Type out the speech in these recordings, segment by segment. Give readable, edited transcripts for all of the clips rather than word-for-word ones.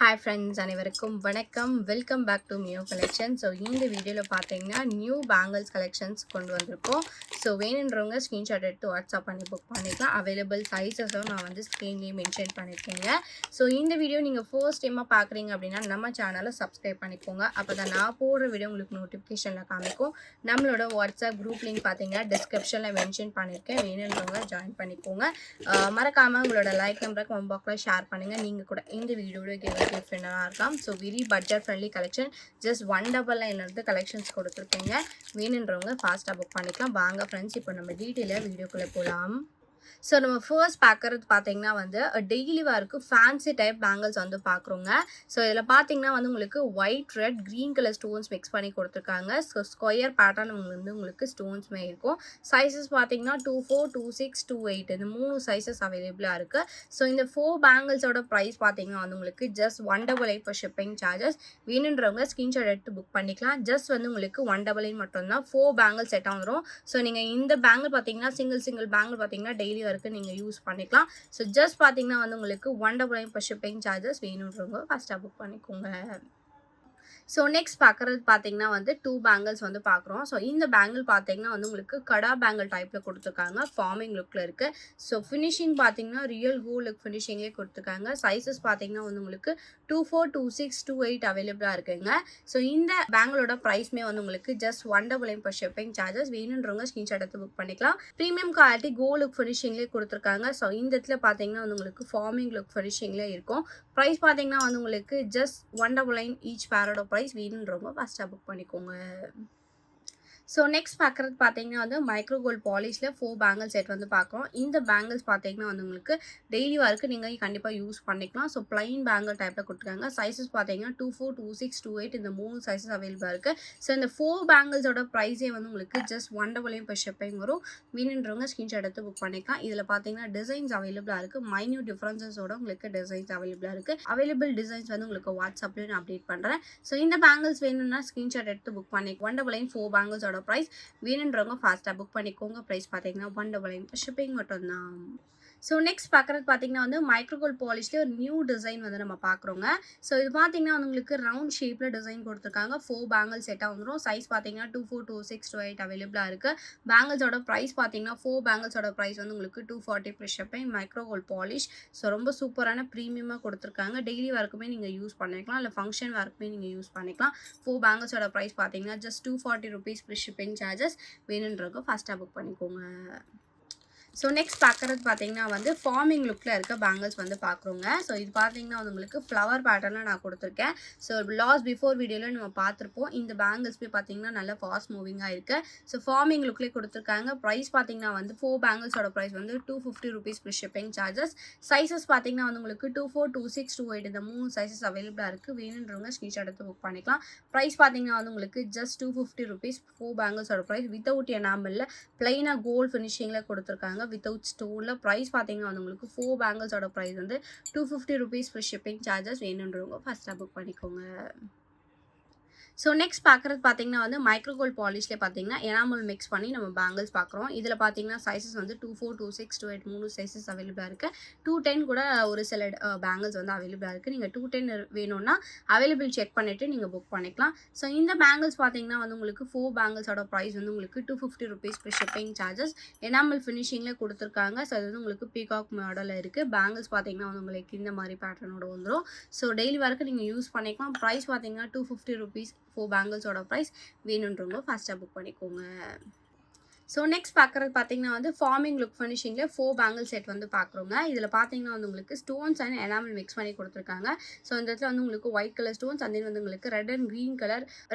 Hi friends, அனைவருக்கும் வணக்கம். Welcome back to Mio collection. So இந்த வீடியோவில் பார்த்தீங்கன்னா நியூ பேங்கிள்ஸ் கலெக்ஷன்ஸ் கொண்டு வந்திருக்கோம். ஸோ வேணுன்றவங்க ஸ்க்ரீன்ஷாட் எடுத்து வாட்ஸ்அப் பண்ணி புக் பண்ணிக்கலாம். அவைலபிள் சைஸஸும் நான் வந்து ஸ்க்ரீன்லேயே மென்ஷன் பண்ணியிருக்கேங்க. ஸோ இந்த வீடியோ நீங்கள் ஃபர்ஸ்ட் டைமாக பார்க்குறீங்க அப்படின்னா நம்ம சேனலை சப்ஸ்கிரைப் பண்ணிக்கோங்க. அப்போ தான் நான் போடுற வீடியோ உங்களுக்கு நோட்டிஃபிகேஷனில் காமிக்கும். நம்மளோட வாட்ஸ்அப் குரூப் லிங்க் பார்த்தீங்கன்னா டிஸ்கிரிப்ஷனில் மென்ஷன் பண்ணியிருக்கேன். வேணுன்றவங்க ஜாயின் பண்ணிக்கோங்க. மறக்காமல் உங்களோட லைக் நம்பரை கமெண்ட் பாக்ஸில் ஷேர் பண்ணுங்கள். நீங்கள் கூட இந்த வீடியோட டிஃப்ரெண்டாக இருக்கலாம். So very budget friendly collection. Just 199 collections கொடுத்துருக்கேங்க. வேணுன்றவங்க ஃபாஸ்ட்டாக புக் பண்ணிக்கலாம். வாங்க ஃப்ரெண்ட்ஸ், இப்போ நம்ம டீட்டெயிலாக வீடியோக்குள்ளே போகலாம். ஸோ நம்ம ஃபர்ஸ்ட் பார்க்குறது பார்த்தீங்கன்னா வந்து டெய்லி வேருக்கு ஃபேன்சி டைப் பேங்கிள்ஸ் வந்து பார்க்குறோங்க. ஸோ இதில் பார்த்தீங்கன்னா வந்து உங்களுக்கு white red green colour stones mix பண்ணி கொடுத்துருக்காங்க. ஸோ ஸ்கொயர் பேட்டர்ன் வந்து உங்களுக்கு ஸ்டோன்ஸுமே இருக்கும். சைஸஸ் பார்த்தீங்கன்னா 24, 26, 28 இந்த 3 சைஸஸ் அவைலபிளாக இருக்குது. ஸோ இந்த 4 பேங்கிள்ஸோட ப்ரைஸ் பார்த்தீங்கன்னா வந்து உங்களுக்கு ஜஸ்ட் 188 ஃபார் ஷிப்பிங் சார்ஜஸ். வேணுன்றவங்க ஸ்க்ரீன்ஷாட் எடுத்து புக் பண்ணிக்கலாம். ஜஸ்ட் வந்து உங்களுக்கு 188 மட்டும்தான். 4 பேங்கிள் செட்டாக வந்துடும். ஸோ நீங்கள் இந்த பேங்கிள் பார்த்தீங்கன்னா சிங்கிள் பேங்கிள் பார்த்தீங்கன்னா டெய்லி வரைக்கும் நீங்கள் யூஸ் பண்ணிக்கலாம். ஸோ ஜஸ்ட் பார்த்தீங்கன்னா வந்து உங்களுக்கு 199 per ஷிப்பிங் சார்ஜஸ். வேணுன்றவங்க ஃபஸ்ட்டாக புக் பண்ணிக்கோங்க. ஸோ நெக்ஸ்ட் பார்க்குறது பார்த்தீங்கன்னா வந்து 2 பேங்கிள்ஸ் வந்து பார்க்குறோம். ஸோ இந்த பேங்கிள் பார்த்தீங்கன்னா வந்து உங்களுக்கு கடா பேங்கிள் டைப்பில் கொடுத்துருக்காங்க. ஃபார்மிங் லுக்கில் இருக்குது. ஸோ ஃபினிஷிங் பார்த்தீங்கன்னா ரியல் கோல்ட் லுக் ஃபினிஷிங்கே கொடுத்துருக்காங்க. சைஸஸ் பார்த்தீங்கன்னா வந்து உங்களுக்கு 24, 26, 28 அவைலபிளாக இருக்குங்க. ஸோ இந்த பேங்கிளோட ப்ரைஸ்மே வந்து உங்களுக்கு ஜஸ்ட் 199 per ஷிப்பிங் சார்ஜஸ். வேணுன்றவங்க ஸ்க்ரீன்ஷாட் எடுத்து புக் பண்ணிக்கலாம். ப்ரீமியம் குவாலிட்டி கோல்ட் லுக் ஃபினிஷிங்லேயே கொடுத்துருக்காங்க. ஸோ இந்த இடத்துல பார்த்தீங்கன்னா வந்து உங்களுக்கு ஃபார்மிங் லுக் ஃபினிஷிங்லேயே இருக்கும். ப்ரைஸ் பார்த்தீங்கன்னா வந்து உங்களுக்கு ஜஸ்ட் 199 ஈச் பேரோட ப்ரைஸ். வேணுன்றவங்க ஃபஸ்ட்டாக புக் பண்ணிக்கோங்க. ஸோ நெக்ஸ்ட் பார்க்குறது பார்த்தீங்கன்னா வந்து மைக்ரோ கோல்ட் பாலிஷில் 4 பேங்கிள் செட் வந்து பார்க்குறோம். இந்த பேங்கிள்ஸ் பார்த்தீங்கன்னா வந்து உங்களுக்கு டெய்லி வரைக்கும் நீங்கள் கண்டிப்பாக யூஸ் பண்ணிக்கலாம். ஸோ பிளைன் பேங்கிள் டைப்பில் கொடுத்துருக்காங்க. சைஸஸ் பார்த்தீங்கன்னா 24, 26, 28 இந்த 3 சைஸஸ் அவைலபிளாக இருக்குது. ஸோ இந்த 4 பேங்கிள்ஸோட ப்ரைஸே வந்து உங்களுக்கு ஜஸ்ட் 199 per ஷிப்பிங் வரும். வேணுன்றவங்க ஸ்க்ரீன்ஷாட் எடுத்து புக் பண்ணிக்கலாம். இதில் பார்த்தீங்கன்னா டிசைன்ஸ் அவைலபிளாக இருக்குது. மைன்யூட் டிஃப்ரென்சஸோட உங்களுக்கு டிசைன்ஸ் அவைலபிளாக இருக்குது. அவைலபிள் டிசைன்ஸ் வந்து உங்களுக்கு வாட்ஸ்அப்லேயும் நான் அப்டேட் பண்ணுறேன். ஸோ இந்த பேங்கிள்ஸ் வேணும்னா ஸ்க்ரீன்ஷாட் எடுத்து புக் பண்ணி 199 4 பேங்கிள்ஸோட ப்ரைஸ். வேணுன்றவங்க ஃபாஸ்ட்டாக புக் பண்ணிக்கோங்க. ப்ரைஸ் பார்த்தீங்கன்னா 199 ஷிப்பிங் மட்டும்தான். ஸோ நெக்ஸ்ட் பார்க்குறது பார்த்தீங்கன்னா வந்து மைக்ரோகோல்ட் பாலிஷ்லேயே ஒரு நியூ டிசைன் வந்து நம்ம பார்க்குறோங்க. ஸோ இது பார்த்தீங்கன்னா வந்து உங்களுக்கு ரவுண்ட் ஷேப்பில் டிசைன் கொடுத்துருக்காங்க. 4 பேங்கிள் செட்டாக வந்துடும். சைஸ் பார்த்தீங்கன்னா 24, 26, 28 அவைலபிளாக இருக்குது. பேங்கிள்ஸோட ப்ரைஸ் பார்த்தீங்கன்னா 4 பேங்கிள்ஸோட ப்ரைஸ் வந்து உங்களுக்கு 240 per ஷிப்பிங். மைக்ரோகோல்ட் பாலிஷ். ஸோ ரொம்ப சூப்பரான ப்ரீமியமாக கொடுத்துருக்காங்க. டெய்லி வரைக்குமே நீங்கள் யூஸ் பண்ணிக்கலாம், இல்லை ஃபங்க்ஷன் வரைக்குமே நீங்கள் யூஸ் பண்ணிக்கலாம். 4 பேங்கிள்ஸோட ப்ரைஸ் பார்த்தீங்கன்னா just 240 rupees per shipping charges. வேணுன்றவங்க ஃபாஸ்ட்டாக புக் பண்ணிக்கோங்க. ஸோ நெக்ஸ்ட் பார்க்குறது பார்த்தீங்கன்னா வந்து ஃபார்மிங் லுக்கில் இருக்க பேங்கிள்ஸ் வந்து பார்க்குறோங்க. ஸோ இது பார்த்தீங்கன்னா வந்து உங்களுக்கு ஃப்ளவர் பேட்டர்னில் நான் கொடுத்துருக்கேன். ஸோ லாஸ்ட் பிஃபோர் வீடியோவில் நம்ம பார்த்துருப்போம். இந்த பேங்கிள்ஸ் போய் பார்த்தீங்கன்னா நல்லா ஃபாஸ்ட் மூவிங்காக இருக்குது. ஸோ ஃபார்மிங் லுக்லேயே கொடுத்துருக்காங்க. ப்ரைஸ் பார்த்தீங்கன்னா வந்து 4 பேங்கிள்ஸோட ப்ரைஸ் வந்து 250 rupees per shipping charges. Sizes பார்த்தீங்கன்னா வந்து உங்களுக்கு 24, 26, 28 இந்த 3 சைஸஸ் அவைலபிளாக இருக்குது. வேணுன்றவங்க ஸ்க்ரீன்ஷாட் எடுத்து புக் பண்ணிக்கலாம். ப்ரைஸ் பார்த்தீங்கன்னா வந்து உங்களுக்கு ஜஸ்ட் 250 rupees 4 பேங்கிள்ஸோட ப்ரைஸ். வித்தவுட் எனாமலில் பிளைனாக கோல்ட் ஃபினிஷிங்கில் கொடுத்துருக்காங்க. வித்தவுட் ஸ்டோனில். ப்ரைஸ் பார்த்தீங்கன்னா வந்து உங்களுக்கு 4 பேங்கிள்ஸோட ப்ரைஸ் வந்து 250 rupees for ஷிப்பிங் சார்ஜஸ். வேணுன்றவங்க ஃபஸ்ட்டாக புக் பண்ணிக்கோங்க. ஸோ நெக்ஸ்ட் பார்க்குறது பார்த்தீங்கன்னா வந்து மைக்ரோகோல்ட் பாலிஷ்லேயே பார்த்தீங்கன்னா எனாமல் மிக்ஸ் பண்ணி நம்ம பேங்கிள்ஸ் பார்க்குறோம். இதில் பார்த்தீங்கன்னா சைஸஸ் வந்து 24, 26, 28 3 சைஸஸ் அவைலபிளாக இருக்குது. 210 கூட ஒரு சில பேங்கிள்ஸ் வந்து அவைலபிளாக இருக்குது. நீங்கள் 210 வேணும்னா அவைலபிள் செக் பண்ணிவிட்டு நீங்கள் புக் பண்ணிக்கலாம். ஸோ இந்த பேங்கிள்ஸ் பார்த்தீங்கன்னா வந்து உங்களுக்கு 4 பேங்கிள்ஸோட ப்ரைஸ் வந்து உங்களுக்கு 250 rupees per shipping charges. Enamel ஃபினிஷிங்கில் கொடுத்துருக்காங்க. ஸோ அது வந்து உங்களுக்கு பீகாக் மாடலில் இருக்குது. பேங்கிள்ஸ் பார்த்தீங்கன்னா வந்து உங்களுக்கு இந்த மாதிரி பேட்டர்னோட வந்துடும். ஸோ டெய்லி வரைக்கும் நீங்கள் யூஸ் பண்ணிக்கலாம். ப்ரைஸ் பார்த்தீங்கன்னா 250 rupees 4 பேங்கிள்ஸோட ப்ரைஸ். வேணுன்றவங்க ஃபாஸ்ட்டாக புக் பண்ணிக்கோங்க. ஸோ நெக்ஸ்ட் பார்க்குறது பார்த்தீங்கன்னா வந்து ஃபார்மிங் லுக் ஃபினிஷிங்கில் 4 பேங்கிள் செட் வந்து பார்க்குறோங்க. இதில் பார்த்தீங்கன்னா வந்து உங்களுக்கு ஸ்டோன்ஸ் அண்ட் எனாமல் மிக்ஸ் பண்ணி கொடுத்துருக்காங்க. ஸோ இந்த இடத்துல வந்து உங்களுக்கு white colour stones and then வந்து உங்களுக்கு red and green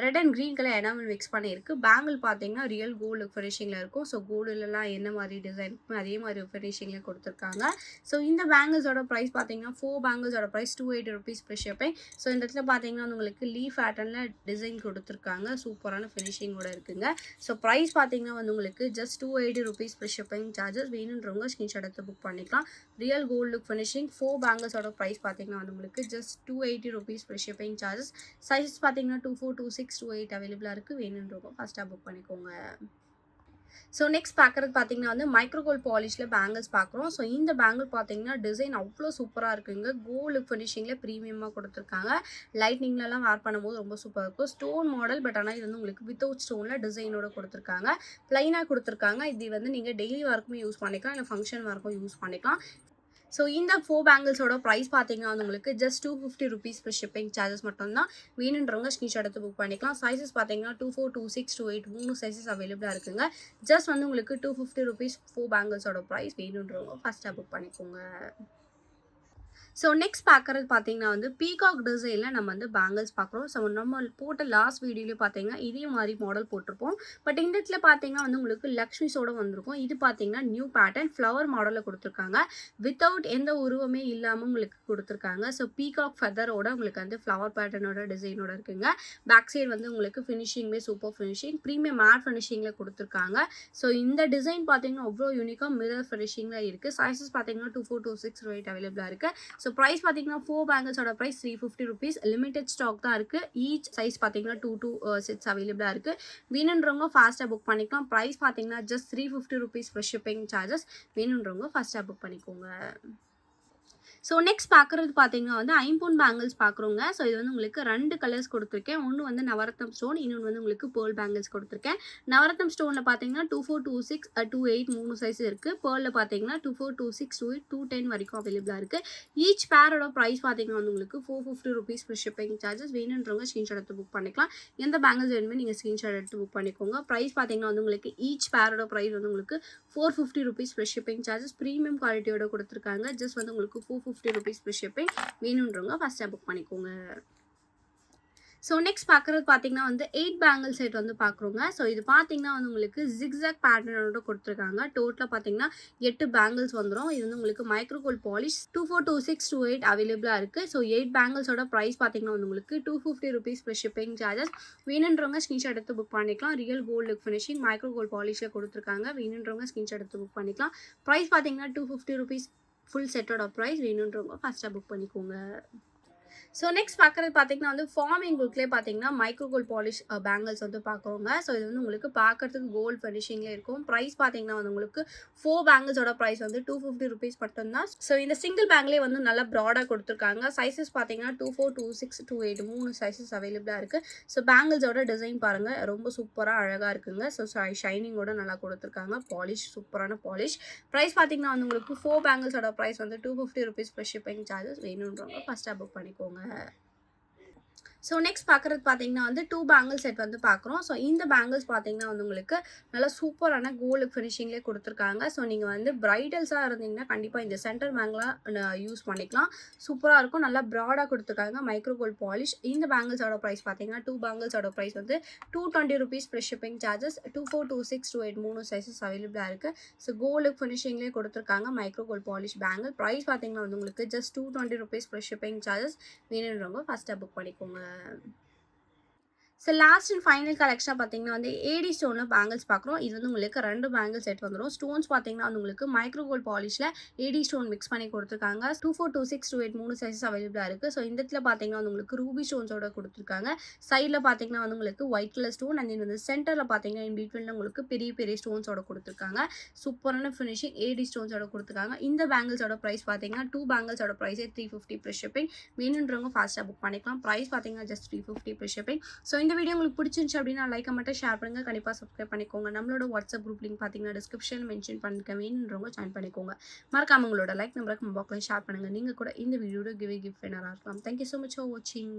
colour enamel mix பண்ணியிருக்கு. பேங்கிள் பார்த்தீங்கன்னா ரியல் கோல்ட் லுக் ஃபினிஷிங்கில் இருக்கும். ஸோ கோல்டுலலாம் என்ன மாதிரி டிசைன் இருக்குமோ அதே மாதிரி ஃபினிஷிங்கில் கொடுத்துருக்காங்க. ஸோ இந்த பேங்கிள்ஸோட ப்ரைஸ் பார்த்தீங்கன்னா 4 பேங்கிள்ஸோட price 280 rupees per shipping. So இந்த இடத்துல பார்த்தீங்கன்னா வந்து உங்களுக்கு லீஃப் பேட்டர்னில் டிசைன் கொடுத்துருக்காங்க. சூப்பரான ஃபினிஷிங்கோட இருக்குங்க. ஸோ ப்ரைஸ் பார்த்தீங்கன்னா வந்து உங்களுக்கு just 280 rupees per shipping charges. வேணுன்றவங்க ஸ்க்ரீன்ஷாட் எடுத்து புக் பண்ணிக்கலாம். ரியல் கோல்ட் லுக் ஃபினிஷிங் 4 பேங்கிள்ஸோட ப்ரைஸ் பார்த்தீங்கன்னா வந்து உங்களுக்கு just 280 rupees per shipping charges. Sizes பார்த்தீங்கன்னா 24, 26, 28 அவைலபிளாக இருக்குது. வேணுன்றவங்க ஃபஸ்ட்டாக புக் பண்ணிக்கோங்க. ஸோ நெக்ஸ்ட் பார்க்குறது பார்த்தீங்கன்னா வந்து மைக்ரோ கோல்ட் பாலிஷில் பேங்கிள்ஸ் பார்க்குறோம். ஸோ இந்த பேங்கிள் பார்த்தீங்கன்னா டிசைன் அவ்வளோ சூப்பராக இருக்குங்க. கோல்டு ஃபினிஷிங்கில் ப்ரீமியமாக கொடுத்துருக்காங்க. லைட்னிங்லலாம் வேர் பண்ணும்போது ரொம்ப சூப்பராக இருக்கும். ஸ்டோன் மாடல், பட் ஆனால் இது வந்து உங்களுக்கு வித்தவுட் ஸ்டோனில் டிசைனோட கொடுத்துருக்காங்க. ப்ளைனாக கொடுத்துருக்காங்க. இது வந்து நீங்கள் டெய்லி ஒர்க்குமே யூஸ் பண்ணிக்கலாம், இல்லை ஃபங்க்ஷன் ஒர்க்கும் யூஸ் பண்ணிக்கலாம். ஸோ இந்த 4 பேங்கிள்ஸோட ப்ரைஸ் பார்த்தீங்கன்னா வந்து உங்களுக்கு just 250 rupees plus shipping charges மட்டும் தான். வேணுன்றவங்க ஸ்க்ரீன்ஷாட் எடுத்து புக் பண்ணிக்கலாம். சைஸஸ் பார்த்தீங்கன்னா 24, 26, 28 3 சைஸஸ் அவைலபிளாக இருக்குங்க. ஜஸ்ட் வந்து உங்களுக்கு 250 ருபீஸ் 4 பேங்கிள்ஸோட ப்ரைஸ். வேணுன்றவங்க ஃபஸ்ட்டாக புக் பண்ணிக்கோங்க. ஸோ நெக்ஸ்ட் பார்க்குறது பார்த்தீங்கன்னா வந்து பீகாக் டிசைனில் நம்ம வந்து பேங்கிள்ஸ் பார்க்குறோம். ஸோ நம்ம போட்ட லாஸ்ட் வீடியோலேயே பார்த்தீங்கன்னா இதே மாதிரி மாடல் போட்டிருப்போம். பட் இந்த இடத்துல பார்த்தீங்கன்னா வந்து உங்களுக்கு லக்ஷ்மிஸோட வந்திருக்கும். இது பார்த்தீங்கன்னா நியூ பேட்டர்ன் ஃப்ளவர் மாடலில் கொடுத்துருக்காங்க. வித்தவுட் எந்த உருவமே இல்லாமல் உங்களுக்கு கொடுத்துருக்காங்க. ஸோ பீகாக் ஃபெதரோட உங்களுக்கு வந்து ஃப்ளவர் பேட்டர்னோட டிசைனோட இருக்குங்க. பேக் சைடு வந்து உங்களுக்கு ஃபினிஷிங்குமே சூப்பர் ஃபினிஷிங், ப்ரீமியம் மேட் ஃபினிஷிங்கில் கொடுத்துருக்காங்க. ஸோ இந்த டிசைன் பார்த்தீங்கன்னா அவ்வளோ யூனிக்காக மிரர் ஃபினிஷிங்கில் இருக்குது. சைஸஸ் பார்த்தீங்கன்னா 24, 26 ரேட் அவைலபிளாக இருக்குது. ஸோ ப்ரைஸ் பார்த்தீங்கன்னா 4 பேங்கிள்ஸோட ப்ரைஸ் 350 ருபீஸ். லிமிடெட் ஸ்டாக் தான் இருக்குது. ஈச் சைஸ் பார்த்தீங்கன்னா 2 செட்ஸ் அவைலபிளாக இருக்குது. வேணுன்றவங்க ஃபாஸ்ட்டாக புக் பண்ணிக்கலாம். ப்ரைஸ் பார்த்தீங்கன்னா just 350 rupees fresh shipping charges. வேணுன்றவங்க ஃபாஸ்ட்டாக புக் பண்ணிக்கோங்க. ஸோ நெக்ஸ்ட் பார்க்குறது பார்த்தீங்கன்னா வந்து ஐம்பொன் பேங்கிள்ஸ் பார்க்குறோங்க. ஸோ இது வந்து உங்களுக்கு 2 கலர்ஸ் கொடுத்துருக்கேன். ஒன்று வந்து நவரத்னம் ஸ்டோன், இன்னொன்று வந்து உங்களுக்கு பேர்ல் பேங்கிள்ஸ் கொடுத்துருக்கேன். நவரத்னம் ஸ்டோனில் பார்த்தீங்கன்னா 24, 26, 28 3 சைஸ் இருக்குது. பேர்லில் பார்த்தீங்கன்னா 24, 26, 28, 210 வரைக்கும் அவைலபிளாக இருக்குது. ஈச் பேரோட ப்ரைஸ் பார்த்தீங்கன்னா வந்து உங்களுக்கு 450 ருபீஸ் ப்ளஸ் ஷிப்பிங் சார்ஜஸ். வேணுன்றவங்க ஸ்க்ரீன்ஷாட் எடுத்து புக் பண்ணிக்கலாம். எந்த பேங்கிள்ஸ் வேணுமே நீங்கள் ஸ்க்ரீன்ஷாட் எடுத்து புக் பண்ணிக்கோங்க. ப்ரைஸ் பார்த்தீங்கன்னா வந்து உங்களுக்கு ஈச் பேரோட ப்ரைஸ் வந்து உங்களுக்கு 450 rupees plus shipping charges. Premium குவாலிட்டியோட கொடுத்துருக்காங்க. ஜஸ்ட் வந்து உங்களுக்கு 450 ருபீஸ் ப்ளஸ் ஷிப்பிங். வேணுன்றவங்க ஃபஸ்ட்டாக புக் பண்ணிக்கோங்க. ஸோ நெக்ஸ்ட் பார்க்குறது பார்த்தீங்கன்னா வந்து 8 பேங்கிள் செட் வந்து பார்க்குறோங்க. ஸோ இது பார்த்தீங்கன்னா வந்து உங்களுக்கு ஜிக்ஸாக் பேட்டர்னோட கொடுத்துருக்காங்க. டோட்டலாக பார்த்தீங்கன்னா 8 பேங்கிள்ஸ் வந்துடும். இது வந்து உங்களுக்கு மைக்ரோ கோல்ட் பாலிஷ் 24, 26, 28 அவைலபிளாக இருக்குது. ஸோ 8 பேங்கிள்ஸோட ப்ரைஸ் பார்த்தீங்கன்னா வந்து உங்களுக்கு 250 ருபீஸ் ப்ளஸ் ஷிப்பிங் சார்ஜஸ். வேணுன்றவங்க ஸ்க்ரீன்ஷாட் எடுத்து புக் பண்ணிக்கலாம். Real gold look finishing micro gold பாலிஷில் கொடுத்துருக்காங்க. வேணுன்றவங்க ஸ்க்ரீன்ஷாட் எடுத்து புக் பண்ணிக்கலாம். ப்ரைஸ் பார்த்தீங்கன்னா 250 ருபீஸ் ஃபுல் செட்டோட ப்ரைஸ். வேணுன்றவங்க ஃபஸ்ட்டாக புக் பண்ணிக்கோங்க. ஸோ நெக்ஸ்ட் பார்க்குறது பார்த்தீங்கன்னா வந்து ஃபார்மிங் புக்லேயே பார்த்தீங்கன்னா மைக்ரோ கோல்ட் பாலிஷ் பேங்கிள்ஸ் வந்து பார்க்குறோங்க. ஸோ இது வந்து உங்களுக்கு பார்க்கறதுக்கு கோல்டு ஃபினிஷிங்லேயே இருக்கும். ப்ரைஸ் பார்த்தீங்கன்னா வந்து உங்களுக்கு 4 பேங்கிள்ஸோட ப்ரைஸ் வந்து 250 ருபீஸ் மட்டும்தான். ஸோ இந்த சிங்கிள் பேங்க்லேயே வந்து நல்லா ப்ராடாக கொடுத்துருக்காங்க. சைஸஸ் பார்த்தீங்கன்னா 24, 26, 28 3 சைஸஸ் அவைலபிளாக இருக்குது. ஸோ பேங்கிள்ஸோட டிசைன் பாருங்கள், ரொம்ப சூப்பராக அழகாக இருக்குங்க. ஸோ ஷைனிங்கோட நல்லா கொடுத்துருக்காங்க. பாலிஷ் சூப்பரான பாலிஷ். ப்ரைஸ் பார்த்தீங்கன்னா வந்து உங்களுக்கு 4 பேங்கிள்ஸோட ப்ரைஸ் வந்து 250 ருபீஸ் ப்ளஸ் ஷிப்பிங் சார்ஜஸ். வேணுன்றவங்க ஃபஸ்ட்டாக புக் பண்ணிக்கோங்க. ஸோ நெக்ஸ்ட் பார்க்குறது பார்த்தீங்கன்னா வந்து 2 பேங்கிள் செட் வந்து பார்க்குறோம். ஸோ இந்த பேங்கிள்ஸ் பார்த்தீங்கன்னா வந்து உங்களுக்கு நல்லா சூப்பரான கோல்டு ஃபினிஷிங்லேயே கொடுத்துருக்காங்க. ஸோ நீங்கள் வந்து பிரைடல்ஸாக இருந்தீங்கன்னா கண்டிப்பாக இந்த சென்டர் பேங்கில் யூஸ் பண்ணிக்கலாம். சூப்பராக இருக்கும். நல்லா ப்ராடாக கொடுத்துருக்காங்க. Micro gold polish. இந்த பேங்கிள்ஸோட ப்ரைஸ் பார்த்தீங்கன்னா 2 பேங்கிள்ஸோட ப்ரைஸ் வந்து 220 rupees plus shipping charges. 24, 26, 28 3 sizes அவைலபிளாக இருக்குது. ஸோ கோல்டு ஃபினிஷிங்லேயே கொடுத்துருக்காங்க. Micro gold polish bangle. Price பார்த்தீங்கன்னா வந்து உங்களுக்கு just 220 rupees plus shipping charges. வேணுன்றவங்க ஃபஸ்ட்டாக புக் பண்ணிக்கோங்க. ஸோ லாஸ்ட் அண்ட் ஃபைனல் கலெக்ஷனாக பார்த்தீங்கன்னா வந்து ஏடி ஸ்டோனில் பேங்கிள்ஸ் பார்க்குறோம். இது வந்து உங்களுக்கு 2 பேங்கிள் செட் வந்துடும். ஸ்டோன்ஸ் பார்த்தீங்கன்னா வந்து உங்களுக்கு மைக்ரோ கோல்ட் பாலிஷில் ஏடி ஸ்டோன் மிக்ஸ் பண்ணி கொடுத்துருக்காங்க. 24, 26, 28 3 சைஸஸ் அவைலபிளாக இருக்குது. ஸோ இந்த இடத்துல பார்த்தீங்கன்னா வந்து உங்களுக்கு ரூபி ஸ்டோன்ஸோட கொடுத்துருக்காங்க. சைடில் பார்த்தீங்கன்னா வந்து உங்களுக்கு ஒயிட் கலர் ஸ்டோன், அண்ட் வந்து சென்டரில் பார்த்தீங்கன்னா இன் பிட்வீனில் உங்களுக்கு பெரிய பெரிய ஸ்டோன்ஸோட கொடுத்துருக்காங்க. சூப்பரான ஃபினிஷிங் ஏடி ஸ்டோன்ஸோட கொடுத்துருக்காங்க. இந்த பேங்கிள்ஸோட ப்ரைஸ் பார்த்தீங்கன்னா 2 பேங்கிள்ஸோட ப்ரைஸே 350 ப்ளஸ் ஷிப்பிங். வேணுன்றவங்க ஃபாஸ்ட்டாக புக் பண்ணிக்கலாம். ப்ரைஸ் பார்த்தீங்கன்னா ஜஸ்ட் 350 ப்ளஸ் ஷிப்பிங். ஸோ இந்த வீடியோ உங்களுக்கு பிடிச்சிருந்துச்சு அப்படின்னா லைக் மட்டும் ஷேர் பண்ணுங்க. கண்டிப்பாக சப்ஸ்கிரைப் பண்ணிக்கோங்க. நம்மளோட வாட்ஸ்அப் குரூப் லிங்க் பார்த்தீங்கன்னா டிஸ்கிரிப்ஷனில் மென்ஷன் பண்ணிக்க. வேணுன்றவங்க ஜாயின் பண்ணிக்கோங்க. மறக்காம உங்களோட லைக் நம்பருக்கு பாக்ஸில் ஷேர் பண்ணுங்க. நீங்கள் கூட இந்த வீடியோட கிஃப்ட் வின்னராக இருக்கலாம். தேங்க்யூ ஸோ மச் ஃபார் வாட்சிங்.